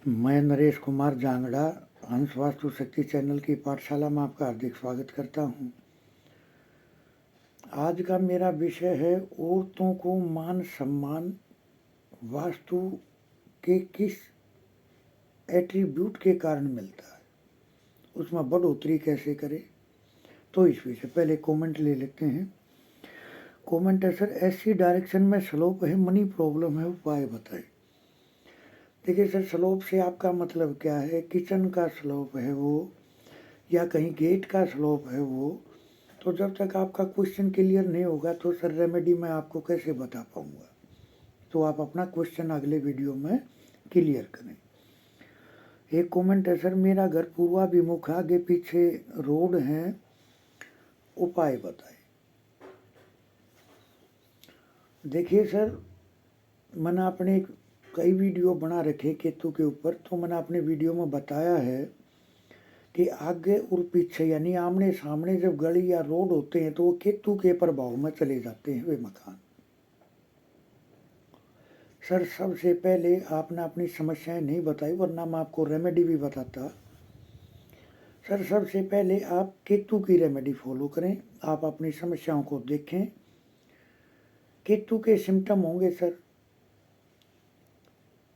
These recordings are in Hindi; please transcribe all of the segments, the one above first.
मैं नरेश कुमार जांगड़ा हंस वास्तु शक्ति चैनल की पाठशाला में आपका हार्दिक स्वागत करता हूं। आज का मेरा विषय है औरतों को मान सम्मान वास्तु के किस एट्रीब्यूट के कारण मिलता है, उसमें बढ़ोतरी कैसे करें। तो इस विषय पहले कमेंट ले लेते हैं। कमेंट है, सर ऐसी डायरेक्शन में स्लोप है, मनी प्रॉब्लम है, उपाय बताएं। देखिए सर, स्लोप से आपका मतलब क्या है? किचन का स्लोप है वो, या कहीं गेट का स्लोप है वो। तो जब तक आपका क्वेश्चन क्लियर नहीं होगा तो सर रेमेडी मैं आपको कैसे बता पाऊंगा। तो आप अपना क्वेश्चन अगले वीडियो में क्लियर करें। एक कमेंट है, सर मेरा घर पूर्वाभिमुख, आगे पीछे रोड है, उपाय बताएं। देखिए सर, मैंने अपने कई वीडियो बना रखे केतु के ऊपर, तो मैंने अपने वीडियो में बताया है कि आगे और पीछे यानी आमने सामने जब गली या रोड होते हैं तो वो केतु के प्रभाव में चले जाते हैं वे मकान। सर सबसे पहले आपने अपनी समस्याएं नहीं बताई, वरना मैं आपको रेमेडी भी बताता। सर सबसे पहले आप केतु की रेमेडी फॉलो करें। आप अपनी समस्याओं को देखें। केतु के सिम्टम होंगे सर,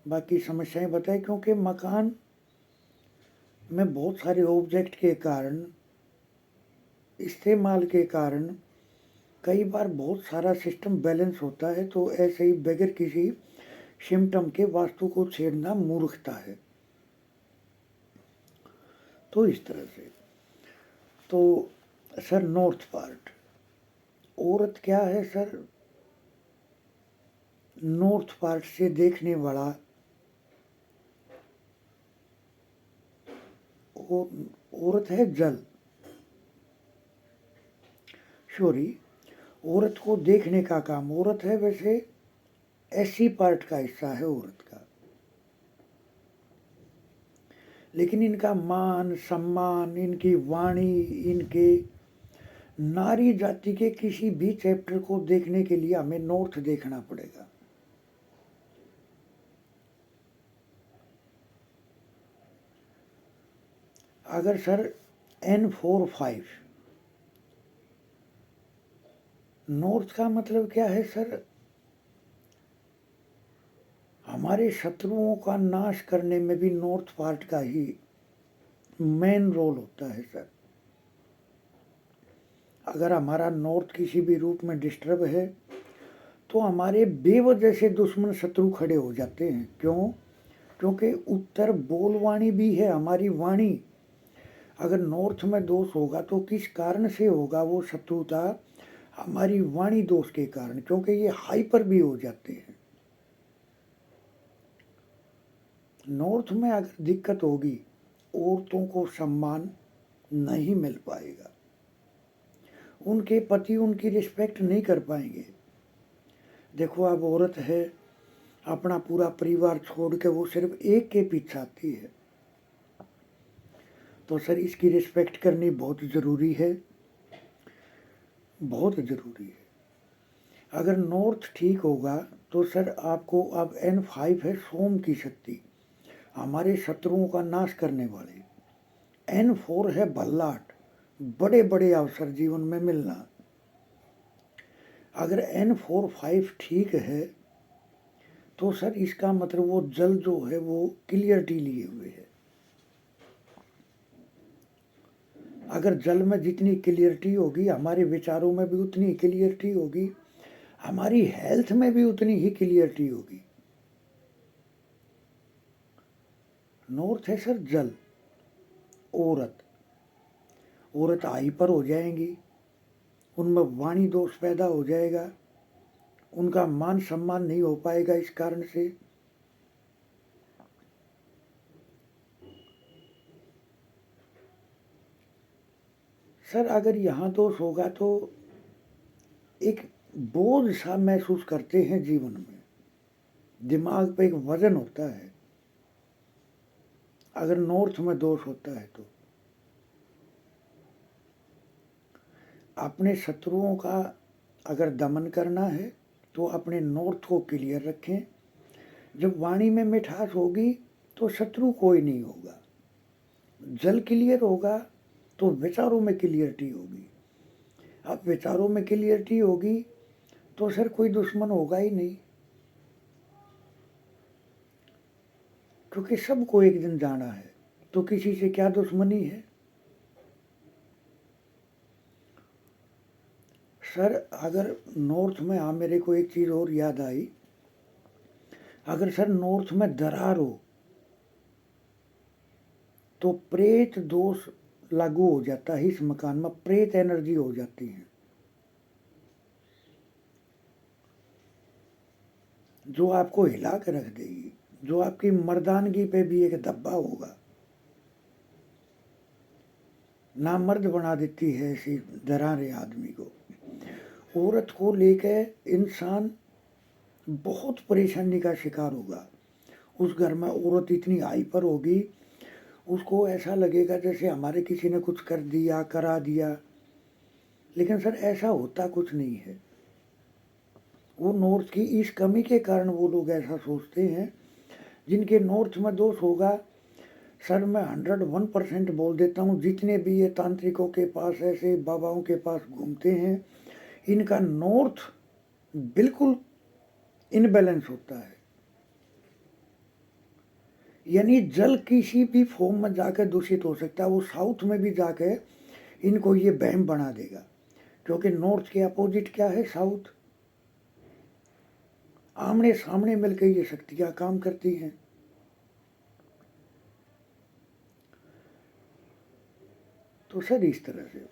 बाकी समस्याएं बताएं। क्योंकि मकान में बहुत सारे ऑब्जेक्ट के कारण, इस्तेमाल के कारण कई बार बहुत सारा सिस्टम बैलेंस होता है। तो ऐसे ही बगैर किसी सिम्टम के वास्तु को छेड़ना मूर्खता है। तो इस तरह से तो सर नॉर्थ पार्ट, औरत क्या है सर? नॉर्थ पार्ट से देखने वाला औरत है जल, सॉरी, औरत को देखने का काम औरत है। वैसे ऐसी पार्ट का हिस्सा है औरत का, लेकिन इनका मान सम्मान, इनकी वाणी, इनके नारी जाति के किसी भी चैप्टर को देखने के लिए हमें नॉर्थ देखना पड़ेगा। अगर सर N45 नॉर्थ का मतलब क्या है सर? हमारे शत्रुओं का नाश करने में भी नॉर्थ पार्ट का ही मेन रोल होता है सर। अगर हमारा नॉर्थ किसी भी रूप में डिस्टर्ब है तो हमारे बेवजह से दुश्मन शत्रु खड़े हो जाते हैं। क्यों? क्योंकि उत्तर बोलवाणी भी है हमारी वाणी। अगर नॉर्थ में दोष होगा तो किस कारण से होगा वो शत्रुता? हमारी वाणी दोष के कारण, क्योंकि ये हाइपर भी हो जाते हैं। नॉर्थ में अगर दिक्कत होगी, औरतों को सम्मान नहीं मिल पाएगा, उनके पति उनकी रिस्पेक्ट नहीं कर पाएंगे। देखो, अब औरत है, अपना पूरा परिवार छोड़ के वो सिर्फ एक के पीछे आती है, तो सर इसकी रिस्पेक्ट करनी बहुत ज़रूरी है, बहुत ज़रूरी है। अगर नॉर्थ ठीक होगा तो सर आपको, अब N5 है सोम की शक्ति, हमारे शत्रुओं का नाश करने वाले। N4 है बल्लाट, बड़े बड़े अवसर जीवन में मिलना। अगर N45 ठीक है तो सर इसका मतलब वो जल जो है वो क्लियरिटी लिए हुए है। अगर जल में जितनी क्लियरिटी होगी, हमारे विचारों में भी उतनी क्लियरिटी होगी, हमारी हेल्थ में भी उतनी ही क्लियरिटी होगी। नॉर्थ है सर जल, औरत हाइपर हो जाएंगी, उनमें वाणी दोष पैदा हो जाएगा, उनका मान सम्मान नहीं हो पाएगा। इस कारण से सर अगर यहाँ दोष होगा तो एक बोझ सा महसूस करते हैं जीवन में, दिमाग पे एक वजन होता है। अगर नॉर्थ में दोष होता है तो अपने शत्रुओं का अगर दमन करना है तो अपने नॉर्थ को क्लियर रखें। जब वाणी में मिठास होगी तो शत्रु कोई नहीं होगा। जल क्लियर होगा तो विचारों में क्लियरिटी होगी। अब विचारों में क्लियरिटी होगी तो सर कोई दुश्मन होगा ही नहीं, क्योंकि सबको एक दिन जाना है, तो किसी से क्या दुश्मनी है। सर अगर नॉर्थ में, हाँ मेरे को एक चीज़ और याद आई, अगर सर नॉर्थ में दरार हो तो प्रेत दोष लागू हो जाता है, इस मकान में प्रेत एनर्जी हो जाती है, जो आपको हिला के रख देगी, जो आपकी मर्दानगी पे भी एक धब्बा होगा, नामर्द बना देती है ऐसी दरारें आदमी को। औरत को लेकर इंसान बहुत परेशानी का शिकार होगा। उस घर में औरत इतनी हाइपर होगी, उसको ऐसा लगेगा जैसे हमारे किसी ने कुछ कर दिया, करा दिया, लेकिन सर ऐसा होता कुछ नहीं है। वो नॉर्थ की इस कमी के कारण वो लोग ऐसा सोचते हैं। जिनके नॉर्थ में दोष होगा, सर मैं 101% बोल देता हूँ, जितने भी ये तांत्रिकों के पास, ऐसे बाबाओं के पास घूमते हैं, इनका नॉर्थ बिल्कुल इनबैलेंस होता है। यानी जल किसी भी फॉर्म में जाकर दूषित हो सकता है, वो साउथ में भी जाकर इनको ये वहम बना देगा, क्योंकि नॉर्थ के अपोजिट क्या है, साउथ। आमने सामने मिलकर ये शक्तियां काम करती हैं। तो सर इस तरह से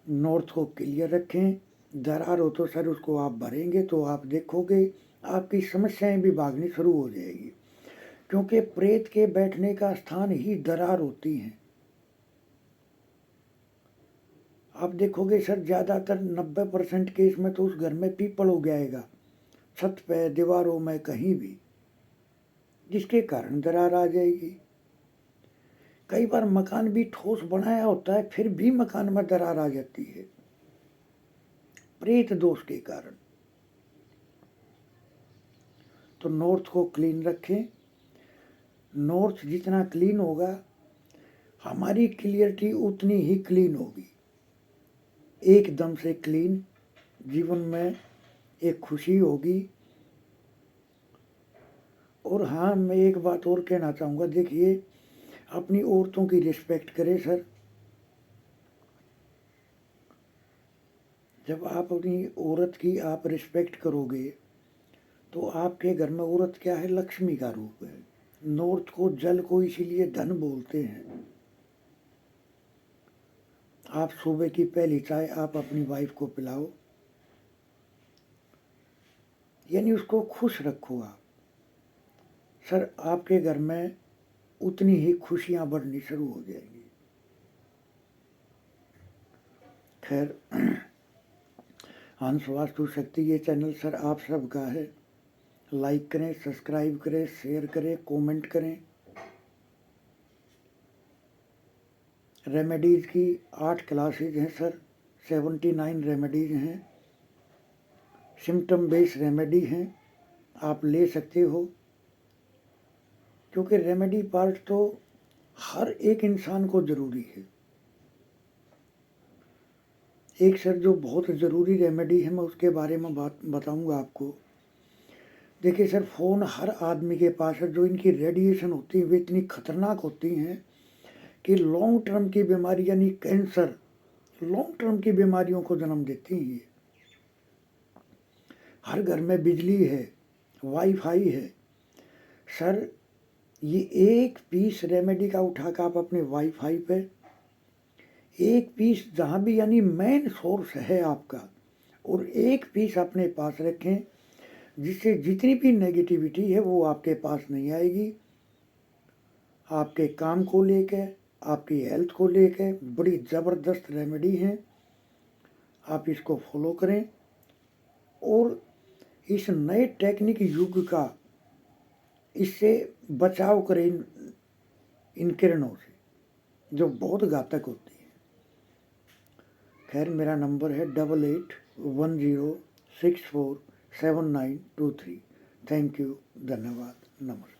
नॉर्थ को क्लियर रखें। दरार हो तो सर उसको आप भरेंगे तो आप देखोगे आपकी समस्याएं भी भागनी शुरू हो जाएगी, क्योंकि प्रेत के बैठने का स्थान ही दरार होती है। आप देखोगे सर ज़्यादातर 90% केस में तो उस घर में पीपल हो जाएगा, छत पे, दीवारों में, कहीं भी, जिसके कारण दरार आ जाएगी। कई बार मकान भी ठोस बनाया होता है, फिर भी मकान में दरार आ जाती है, प्रेत दोष के कारण। तो नॉर्थ को क्लीन रखें। नॉर्थ जितना क्लीन होगा, हमारी क्लियरिटी उतनी ही क्लीन होगी, एकदम से क्लीन। जीवन में एक खुशी होगी। और हाँ, मैं एक बात और कहना चाहूँगा, देखिए अपनी औरतों की रिस्पेक्ट करें सर। जब आप अपनी औरत की आप रिस्पेक्ट करोगे तो आपके घर में औरत क्या है, लक्ष्मी का रूप है। नॉर्थ को, जल को इसीलिए धन बोलते हैं। आप सुबह की पहली चाय आप अपनी वाइफ को पिलाओ, यानी उसको खुश रखो आप। सर आपके घर में उतनी ही खुशियां बढ़नी शुरू हो जाएंगी। खैर, हंस वास्तु शक्ति ये चैनल सर आप सबका है। लाइक करें, सब्सक्राइब करें, शेयर करें, कमेंट करें। रेमेडीज़ की 8 क्लासेज हैं सर, 79 रेमेडीज़ हैं, सिम्टम बेस्ड रेमेडी हैं, आप ले सकते हो। क्योंकि रेमेडी पार्ट तो हर एक इंसान को ज़रूरी है। एक सर जो बहुत ज़रूरी रेमेडी है, मैं उसके बारे में बात बताऊंगा आपको। देखिए सर, फ़ोन हर आदमी के पास है। जो इनकी रेडिएशन होती है वे इतनी खतरनाक होती हैं कि लॉन्ग टर्म की बीमारी यानी कैंसर, लॉन्ग टर्म की बीमारियों को जन्म देती हैं। हर घर में बिजली है, वाईफाई है। सर ये एक पीस रेमेडी का उठा कर आप अपने वाईफाई पे, एक पीस जहाँ भी, यानी मेन सोर्स है आपका, और एक पीस अपने पास रखें, जिससे जितनी भी नेगेटिविटी है वो आपके पास नहीं आएगी। आपके काम को लेकर, आपकी हेल्थ को लेकर बड़ी ज़बरदस्त रेमेडी है। आप इसको फॉलो करें और इस नए टेक्निक युग का, इससे बचाव करें इन किरणों से जो बहुत घातक होती है। खैर, मेरा नंबर है 8810647923। थैंक यू, धन्यवाद, नमस्कार।